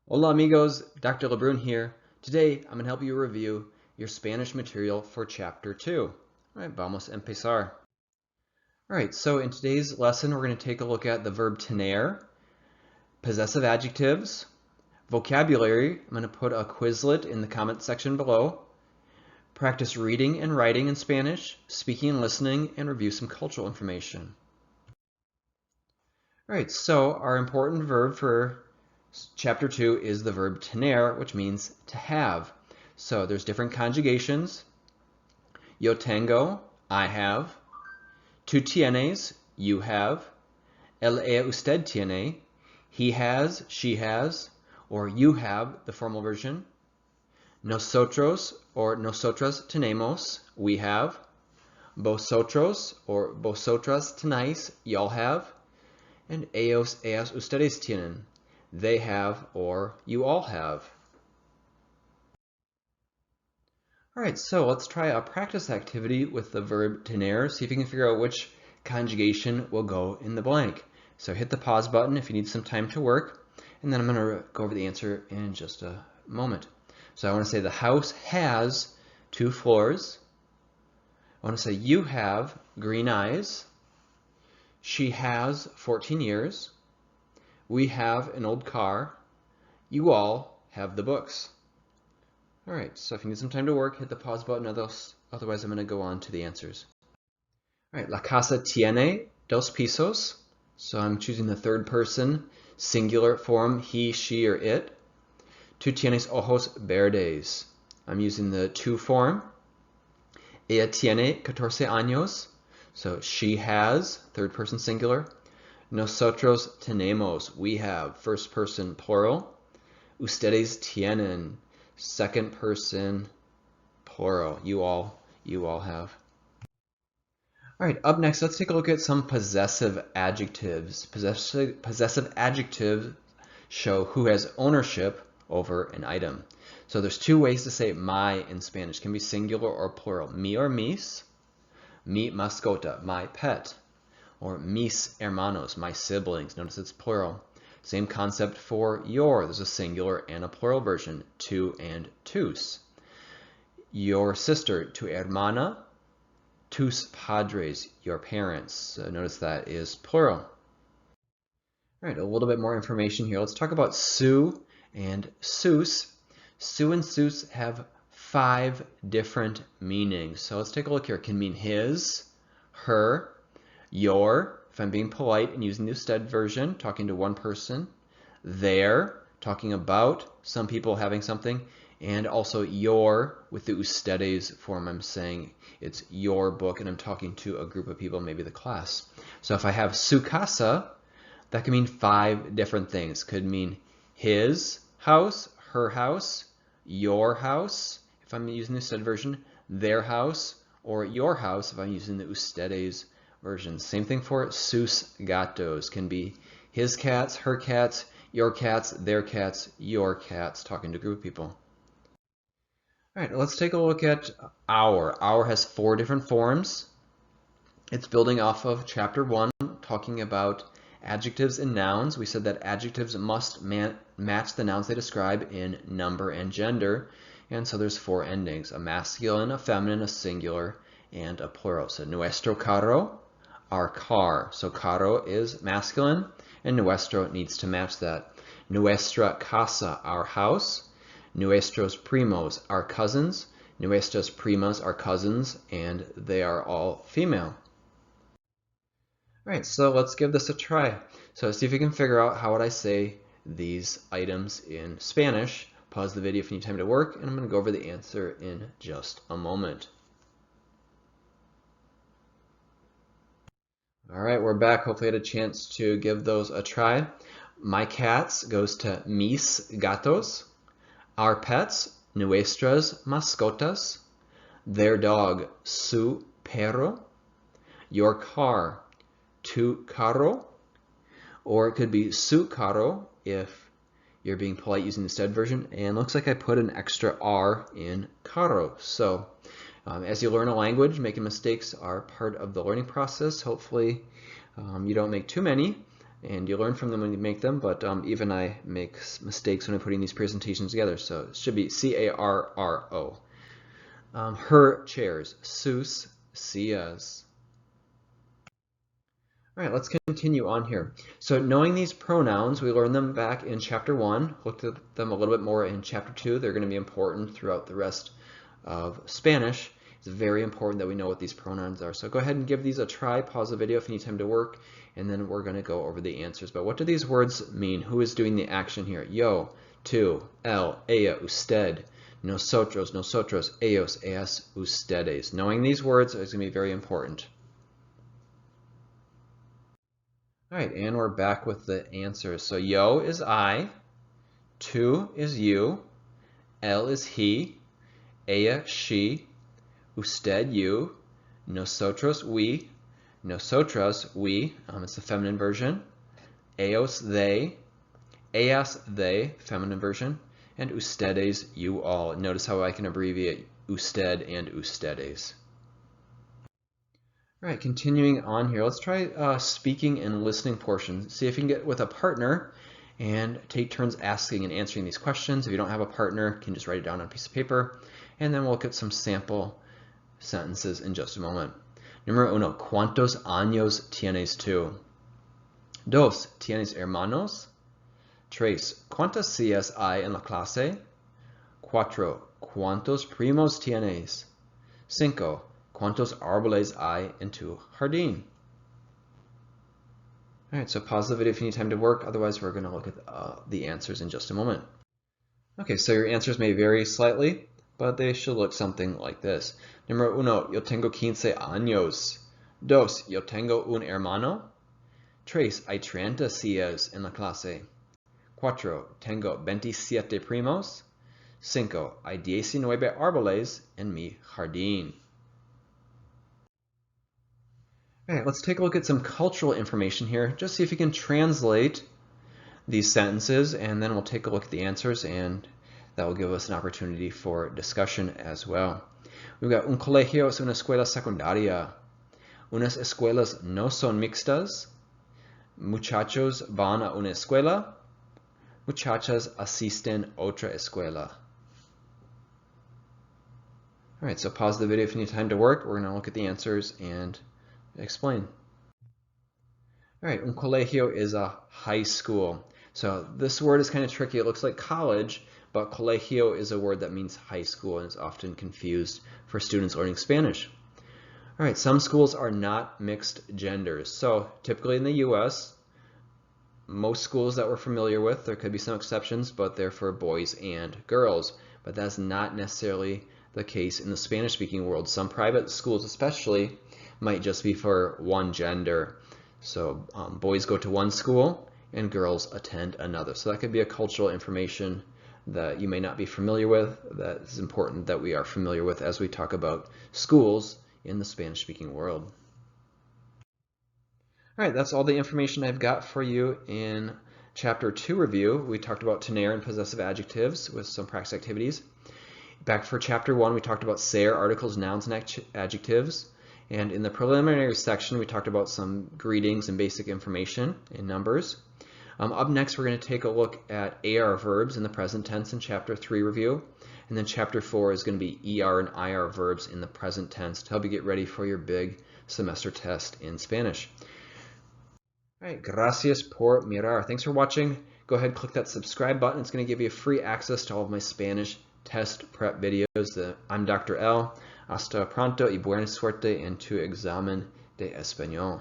Hola amigos, Dr. Lebrun here. Today I'm going to help you review your Spanish material for Chapter 2. All right, vamos a empezar. All right, so in today's lesson we're going to take a look at the verb tener, possessive adjectives, vocabulary. I'm going to put a Quizlet in the comment section below. Practice reading and writing in Spanish, speaking and listening, and review some cultural information. All right, so our important verb for Chapter 2 is the verb tener, which means to have. So there's different conjugations. Yo tengo, I have. Tú tienes, you have. Él ella usted tiene, he has, she has, or you have, the formal version. Nosotros or nosotras tenemos, we have. Vosotros or vosotras tenéis, y'all have. And ellos, ellas, ustedes tienen, they have or you all have. All right, so let's try a practice activity with the verb tener. See if you can figure out which conjugation will go in the blank. So hit the pause button if you need some time to work, and then I'm going to go over the answer in just a moment. So I want to say the house has 2 floors. I want to say you have green eyes. She has 14 years. We have an old car. You all have the books. All right, so if you need some time to work, hit the pause button. Otherwise, I'm going to go on to the answers. All right, la casa tiene 2 pisos. So I'm choosing the third person, singular form, he, she, or it. Tú tienes ojos verdes. I'm using the to form. Ella tiene 14 años. So she has, third person singular. Nosotros tenemos, we have, first person plural. Ustedes tienen, second person plural. You all have. All right, up next, let's take a look at some possessive adjectives. Possessive adjectives show who has ownership over an item. So there's 2 ways to say my in Spanish. It can be singular or plural. Mi or mis, mi mascota, my pet. Or mis hermanos, my siblings. Notice it's plural. Same concept for your. There's a singular and a plural version, tu and tus. Your sister, tu hermana, tus padres, your parents. Notice that is plural. All right, a little bit more information here. Let's talk about su and sus. Su and sus have 5 different meanings. So let's take a look here. It can mean his, her, your, if I'm being polite and using the usted version, talking to one person. Their, talking about some people having something. And also your, with the ustedes form, I'm saying it's your book and I'm talking to a group of people, maybe the class. So if I have su casa, that can mean 5 different things. Could mean his house, her house, your house, if I'm using the usted version, their house, or your house if I'm using the ustedes version. Same thing for sus gatos. Can be his cats, her cats, your cats, their cats, your cats, talking to a group of people. All right, let's take a look at our. Our has 4 different forms. It's building off of Chapter 1, talking about adjectives and nouns. We said that adjectives must match the nouns they describe in number and gender. And so there's 4 endings, a masculine, a feminine, a singular, and a plural. So nuestro carro, our car. So carro is masculine, and nuestro needs to match that. Nuestra casa, our house. Nuestros primos, our cousins. Nuestras primas, our cousins, and they are all female. All right, so let's give this a try. So see if you can figure out how would I say these items in Spanish. Pause the video if you need time to work, and I'm going to go over the answer in just a moment. All right, we're back. Hopefully I had a chance to give those a try. My cats goes to mis gatos. Our pets, nuestras mascotas. Their dog, su perro. Your car, tu carro. Or it could be su carro if you're being polite using the usted version. And looks like I put an extra R in carro. So as you learn a language, making mistakes are part of the learning process. Hopefully you don't make too many. and you learn from them when you make them, but even I make mistakes when I'm putting these presentations together, so it should be C-A-R-R-O. Her chairs, sus sillas. All right, let's continue on here. So knowing these pronouns, we learned them back in chapter 1, looked at them a little bit more in chapter 2. They're going to be important throughout the rest of Spanish. It's very important that we know what these pronouns are. So go ahead and give these a try, pause the video if you need time to work, and then we're going to go over the answers. But what do these words mean? Who is doing the action here? Yo, tú, él, ella, usted, nosotros, nosotros, ellos, ellas, ustedes. Knowing these words is going to be very important. All right, and we're back with the answers. So yo is I, tú is you, él is he, ella, she, usted, you, nosotros, we, nosotras, we, it's the feminine version, ellos, they, ellas, they, feminine version, and ustedes, you all. Notice how I can abbreviate usted and ustedes. All right, continuing on here, let's try speaking and listening portion. See if you can get with a partner and take turns asking and answering these questions. If you don't have a partner, you can just write it down on a piece of paper, and then we'll look at some sample sentences in just a moment. Número uno, ¿cuántos años tienes tú? Dos, ¿tienes hermanos? Tres, ¿cuántas sillas hay en la clase? Cuatro, ¿cuántos primos tienes? Cinco, ¿cuántos árboles hay en tu jardín? All right, so pause the video if you need time to work. Otherwise, we're going to look at the answers in just a moment. Okay, so your answers may vary slightly, but they should look something like this. Número uno, yo tengo 15 años. Dos, yo tengo un hermano. Tres, hay 30 sillas en la clase. Cuatro, tengo 27 primos. Cinco, hay 19 árboles en mi jardín. All right, let's take a look at some cultural information here. Just see if you can translate these sentences, and then we'll take a look at the answers, and that will give us an opportunity for discussion as well. We've got un colegio es una escuela secundaria. Unas escuelas no son mixtas. Muchachos van a una escuela. Muchachas asisten a otra escuela. All right, so pause the video if you need time to work. We're going to look at the answers and explain. All right, un colegio is a high school. So this word is kind of tricky. It looks like college, but colegio is a word that means high school and is often confused for students learning Spanish. All right, some schools are not mixed genders. So typically in the US, most schools that we're familiar with, there could be some exceptions, but they're for boys and girls. But that's not necessarily the case in the Spanish-speaking world. Some private schools especially might just be for one gender. So boys go to one school and girls attend another. So that could be a cultural information that you may not be familiar with. That is important that we are familiar with as we talk about schools in the Spanish-speaking world. All right, that's all the information I've got for you in Chapter 2 review. We talked about tener and possessive adjectives with some practice activities. Back for Chapter 1, we talked about ser, articles, nouns, and adjectives. And in the preliminary section, we talked about some greetings and basic information in numbers. Up next, we're going to take a look at AR verbs in the present tense in Chapter 3 review. And then Chapter 4 is going to be ER and IR verbs in the present tense to help you get ready for your big semester test in Spanish. All right, gracias por mirar. Thanks for watching. Go ahead and click that subscribe button. It's going to give you free access to all of my Spanish test prep videos. I'm Dr. L. Hasta pronto y buena suerte en tu examen de español.